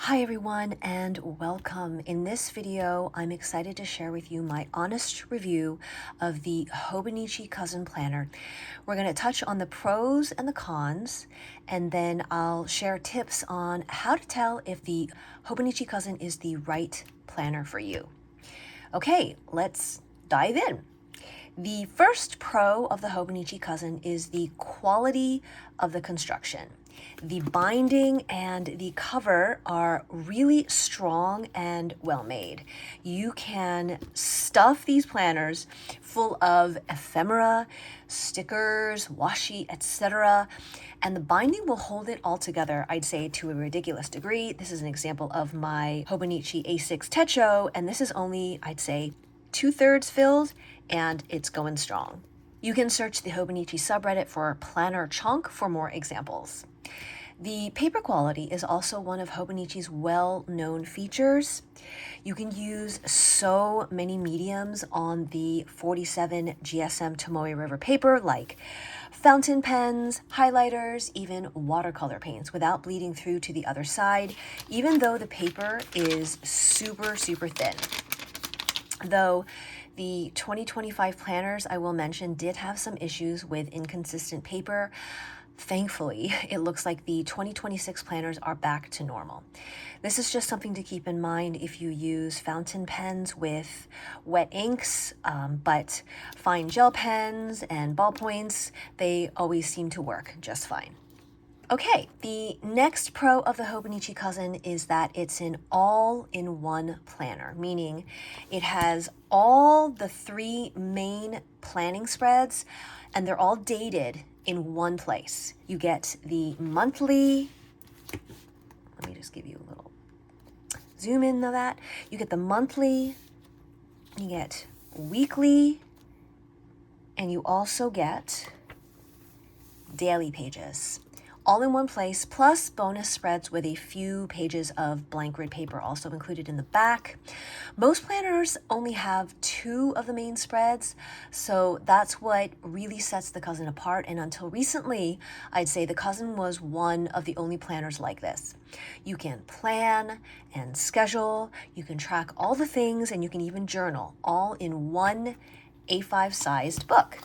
Hi everyone and welcome. In this video, I'm excited to share with you my honest review of the Hobonichi Cousin planner. We're going to touch on the pros and the cons, and then I'll share tips on how to tell if the Hobonichi Cousin is the right planner for you. Okay, let's dive in. The first pro of the Hobonichi Cousin is the quality of the construction. The binding and the cover are really strong and well made. You can stuff these planners full of ephemera, stickers, washi, etc. And the binding will hold it all together, I'd say, to a ridiculous degree. This is an example of my Hobonichi A6 Techo, and this is only, I'd say, 2/3 filled, and it's going strong. You can search the Hobonichi subreddit for planner chunk for more examples. The paper quality is also one of Hobonichi's well-known features. You can use so many mediums on the 47 GSM Tomoe River paper, like fountain pens, highlighters, even watercolor paints, without bleeding through to the other side, even though the paper is super thin. Though the 2025 planners, I will mention, did have some issues with inconsistent paper. Thankfully, it looks like the 2026 planners are back to normal. This is just something to keep in mind if you use fountain pens with wet inks, but fine gel pens and ballpoints, they always seem to work just fine. Okay, the next pro of the Hobonichi Cousin is that it's an all-in-one planner, meaning it has all the 3 main planning spreads, and they're all dated in one place. You get the monthly, let me just give you a little zoom in of that. You get the monthly, you get weekly, and you also get daily pages. All in one place, plus bonus spreads with a few pages of blank grid paper also included in the back. Most planners only have 2 of the main spreads, so that's what really sets the Cousin apart. And until recently, I'd say the Cousin was one of the only planners like this. You can plan and schedule, you can track all the things, and you can even journal, all in one A5 sized book,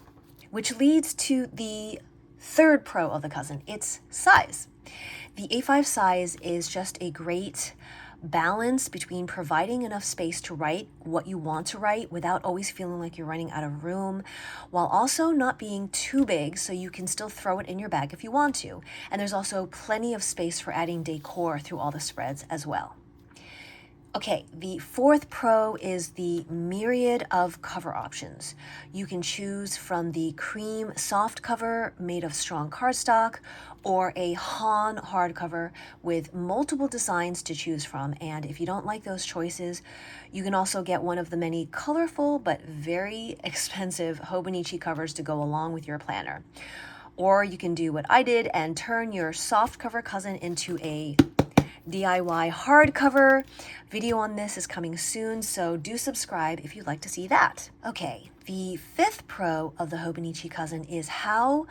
which leads to the third pro of the Cousin, its size. The A5 size is just a great balance between providing enough space to write what you want to write without always feeling like you're running out of room, while also not being too big so you can still throw it in your bag if you want to. And there's also plenty of space for adding decor through all the spreads as well. Okay, the fourth pro is the myriad of cover options. You can choose from the cream soft cover made of strong cardstock or a Han hardcover with multiple designs to choose from. And if you don't like those choices, you can also get one of the many colorful but very expensive Hobonichi covers to go along with your planner. Or you can do what I did and turn your soft cover Cousin into a DIY hardcover. Video on this is coming soon, so do subscribe if you'd like to see that. Okay, the fifth pro of the Hobonichi Cousin is how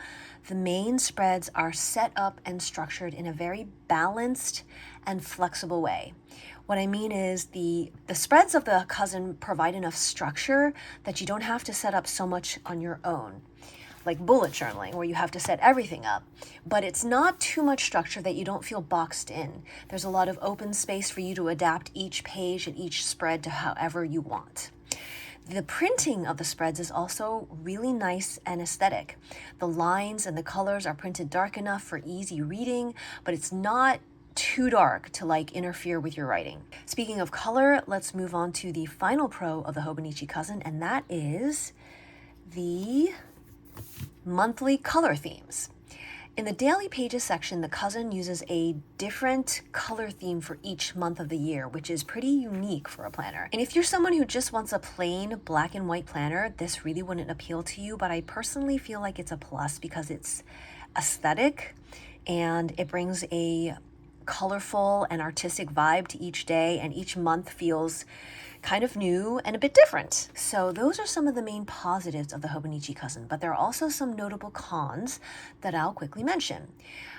the main spreads are set up and structured in a very balanced and flexible way. What I mean is the spreads of the Cousin provide enough structure that you don't have to set up so much on your own, like bullet journaling, where you have to set everything up. But it's not too much structure that you don't feel boxed in. There's a lot of open space for you to adapt each page and each spread to however you want. The printing of the spreads is also really nice and aesthetic. The lines and the colors are printed dark enough for easy reading, but it's not too dark to interfere with your writing. Speaking of color, let's move on to the final pro of the Hobonichi Cousin, and that is the monthly color themes. In the daily pages section, the Cousin uses a different color theme for each month of the year, which is pretty unique for a planner. And if you're someone who just wants a plain black and white planner, this really wouldn't appeal to you, but I personally feel like it's a plus because it's aesthetic and it brings a colorful and artistic vibe to each day, and each month feels kind of new and a bit different. So those are some of the main positives of the Hobonichi Cousin, but there are also some notable cons that I'll quickly mention.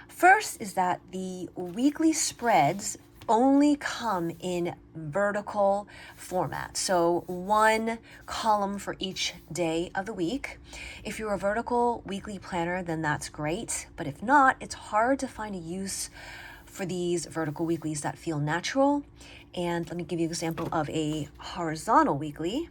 First is that the weekly spreads only come in vertical format. So one column for each day of the week. If you're a vertical weekly planner, then that's great. But if not, it's hard to find a use for these vertical weeklies that feel natural. And let me give you an example of a horizontal weekly.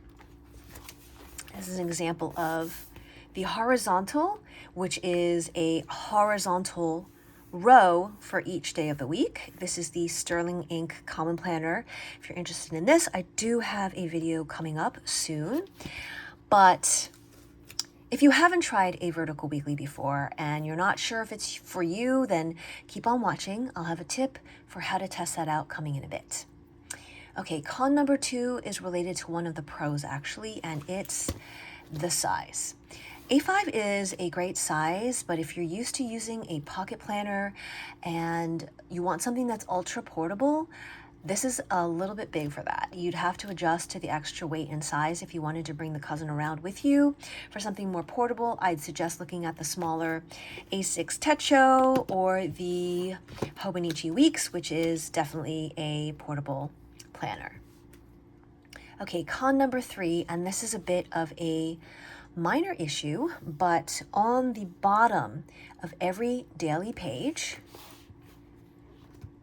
This is an example of the horizontal, which is a horizontal row for each day of the week. This is the Sterling Ink Common Planner. If you're interested in this, I do have a video coming up soon. But if you haven't tried a vertical weekly before and you're not sure if it's for you, then keep on watching. I'll have a tip for how to test that out coming in a bit. Okay, con number 2 is related to one of the pros actually, and it's the size. A5 is a great size, but if you're used to using a pocket planner and you want something that's ultra portable, this is a little bit big for that. You'd have to adjust to the extra weight and size if you wanted to bring the cousin around with you. For something more portable, I'd suggest looking at the smaller A6 Techo or the Hobonichi Weeks, which is definitely a portable planner. Okay, con number 3, and this is a bit of a minor issue, but on the bottom of every daily page,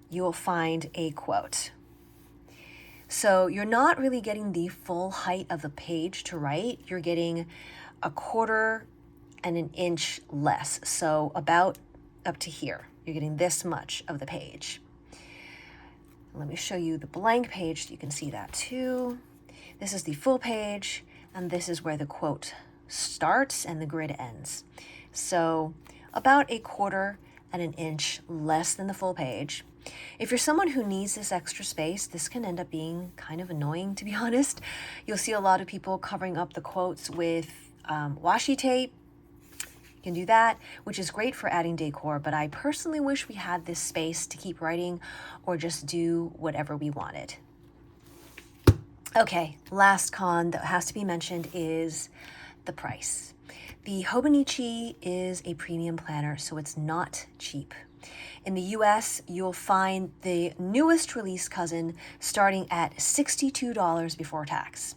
you will find a quote. So you're not really getting the full height of the page to write. You're getting a quarter and an inch less. So about up to here, you're getting this much of the page. Let me show you the blank page so you can see that too. This is the full page, and this is where the quote starts and the grid ends. So about a quarter and an inch less than the full page. If you're someone who needs this extra space, this can end up being kind of annoying, to be honest. You'll see a lot of people covering up the quotes with washi tape. You can do that, which is great for adding decor, but I personally wish we had this space to keep writing or just do whatever we wanted. Okay, last con that has to be mentioned is the price. The Hobonichi is a premium planner, so it's not cheap. In the US, you'll find the newest release cousin starting at $62 before tax.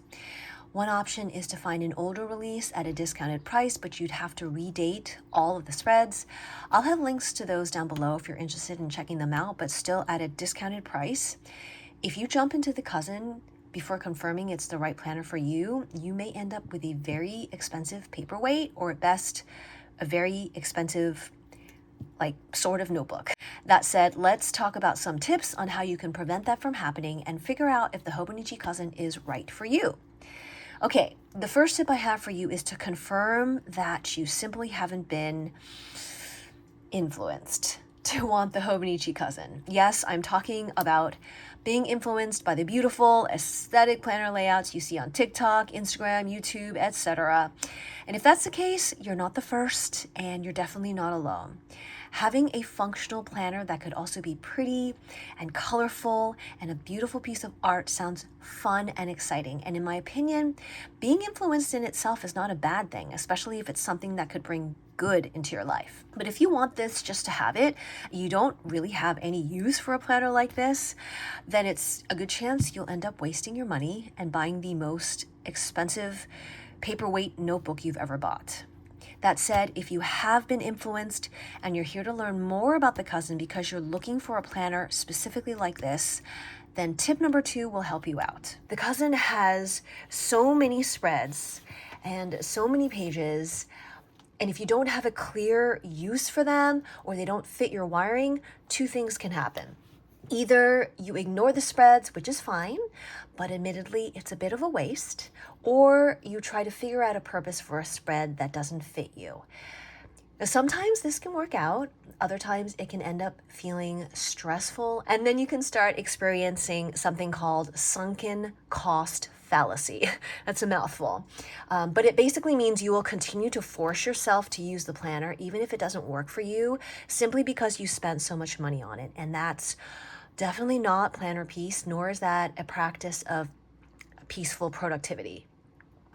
One option is to find an older release at a discounted price, but you'd have to redate all of the spreads. I'll have links to those down below if you're interested in checking them out, but still at a discounted price. If you jump into the cousin before confirming it's the right planner for you, you may end up with a very expensive paperweight, or at best, a very expensive sort of notebook. That said, let's talk about some tips on how you can prevent that from happening and figure out if the Hobonichi Cousin is right for you. Okay, the first tip I have for you is to confirm that you simply haven't been influenced to want the Hobonichi Cousin. Yes, I'm talking about being influenced by the beautiful aesthetic planner layouts you see on TikTok, Instagram, YouTube, etc. And if that's the case, you're not the first and you're definitely not alone. Having a functional planner that could also be pretty and colorful and a beautiful piece of art sounds fun and exciting. And in my opinion, being influenced in itself is not a bad thing, especially if it's something that could bring good into your life. But if you want this just to have it, you don't really have any use for a planner like this, then it's a good chance you'll end up wasting your money and buying the most expensive paperweight notebook you've ever bought. That said, if you have been influenced and you're here to learn more about the cousin because you're looking for a planner specifically like this, then tip number 2 will help you out. The cousin has so many spreads and so many pages, and if you don't have a clear use for them or they don't fit your wiring, 2 things can happen. Either you ignore the spreads, which is fine, but admittedly it's a bit of a waste, or you try to figure out a purpose for a spread that doesn't fit you. Now, sometimes this can work out, other times it can end up feeling stressful, and then you can start experiencing something called sunken cost fallacy. That's a mouthful. But it basically means you will continue to force yourself to use the planner, even if it doesn't work for you, simply because you spent so much money on it. And that's definitely not planner peace, nor is that a practice of peaceful productivity.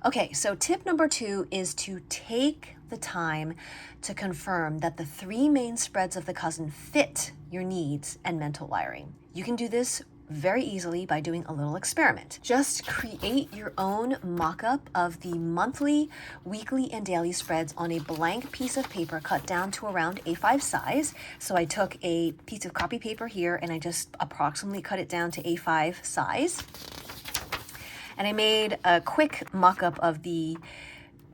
Okay, so tip number 2 is to take the time to confirm that the 3 main spreads of the cousin fit your needs and mental wiring. You can do this very easily by doing a little experiment. Just create your own mock-up of the monthly, weekly, and daily spreads on a blank piece of paper cut down to around A5 size. So I took a piece of copy paper here and I just approximately cut it down to A5 size. And I made a quick mock-up of the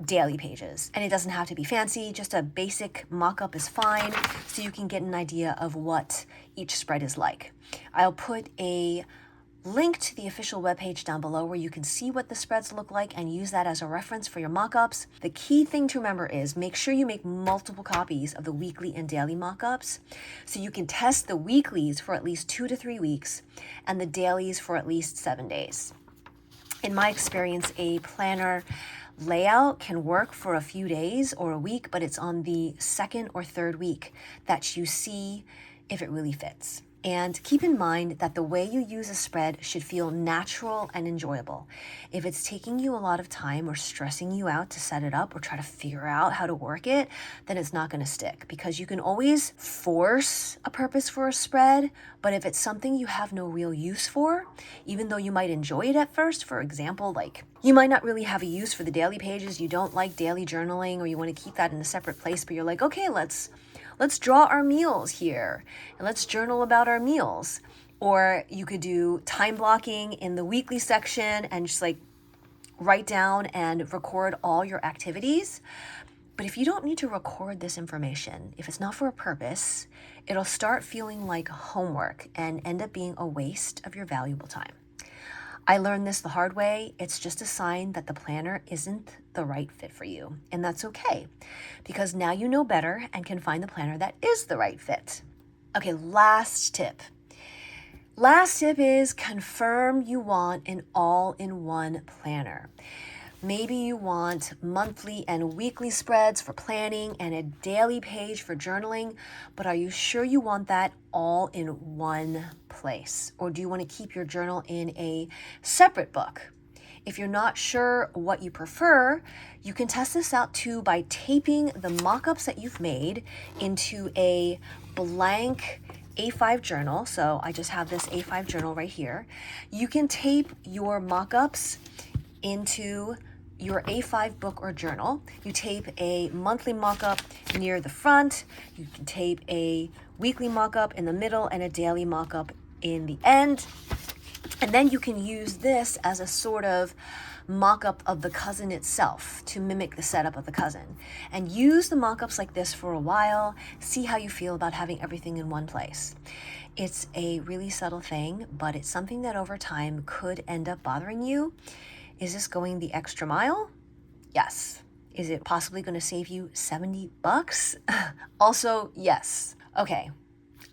daily pages. And it doesn't have to be fancy, just a basic mock-up is fine, so you can get an idea of what each spread is like. I'll put a link to the official webpage down below where you can see what the spreads look like and use that as a reference for your mock-ups. The key thing to remember is make sure you make multiple copies of the weekly and daily mock-ups so you can test the weeklies for at least 2 to 3 weeks and the dailies for at least 7 days. In my experience, a planner layout can work for a few days or a week, but it's on the second or third week that you see if it really fits. And keep in mind that the way you use a spread should feel natural and enjoyable. If it's taking you a lot of time or stressing you out to set it up or try to figure out how to work it, then it's not going to stick, because you can always force a purpose for a spread, but if it's something you have no real use for, even though you might enjoy it at first, for example, like you might not really have a use for the daily pages, you don't like daily journaling, or you want to keep that in a separate place, but you're like, okay, let's draw our meals here and let's journal about our meals. Or you could do time blocking in the weekly section and just like write down and record all your activities. But if you don't need to record this information, if it's not for a purpose, it'll start feeling like homework and end up being a waste of your valuable time. I learned this the hard way. It's just a sign that the planner isn't the right fit for you. And that's okay, because now you know better and can find the planner that is the right fit. Okay, last tip. Last tip is confirm you want an all-in-one planner. Maybe you want monthly and weekly spreads for planning and a daily page for journaling, but are you sure you want that all in one place? Or do you want to keep your journal in a separate book? If you're not sure what you prefer, you can test this out too by taping the mock-ups that you've made into a blank A5 journal. So I just have this A5 journal right here. You can tape your mock-ups into your A5 book or journal. You tape a monthly mock-up near the front, you can tape a weekly mock-up in the middle, and a daily mock-up in the end. And then you can use this as a sort of mock-up of the cousin itself to mimic the setup of the cousin. And use the mock-ups like this for a while, see how you feel about having everything in one place. It's a really subtle thing, but it's something that over time could end up bothering you. Is this going the extra mile? Yes. Is it possibly going to save you $70? Also, yes. Okay.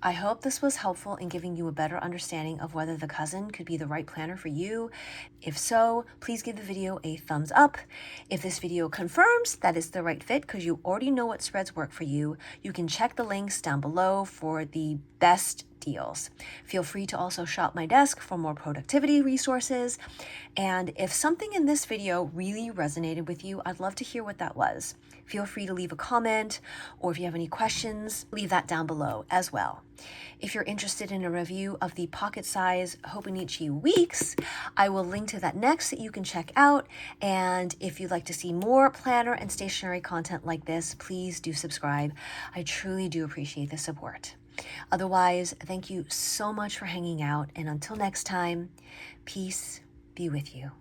I hope this was helpful in giving you a better understanding of whether the cousin could be the right planner for you. If so, please give the video a thumbs up. If this video confirms that it's the right fit because you already know what spreads work for you, you can check the links down below for the best deals. Feel free to also shop my desk for more productivity resources. And if something in this video really resonated with you, I'd love to hear what that was. Feel free to leave a comment, or if you have any questions, leave that down below as well. If you're interested in a review of the pocket size Hobonichi weeks, I will link to that next that you can check out. And if you'd like to see more planner and stationery content like this, please do subscribe. I truly do appreciate the support. Otherwise, thank you so much for hanging out, and until next time, peace be with you.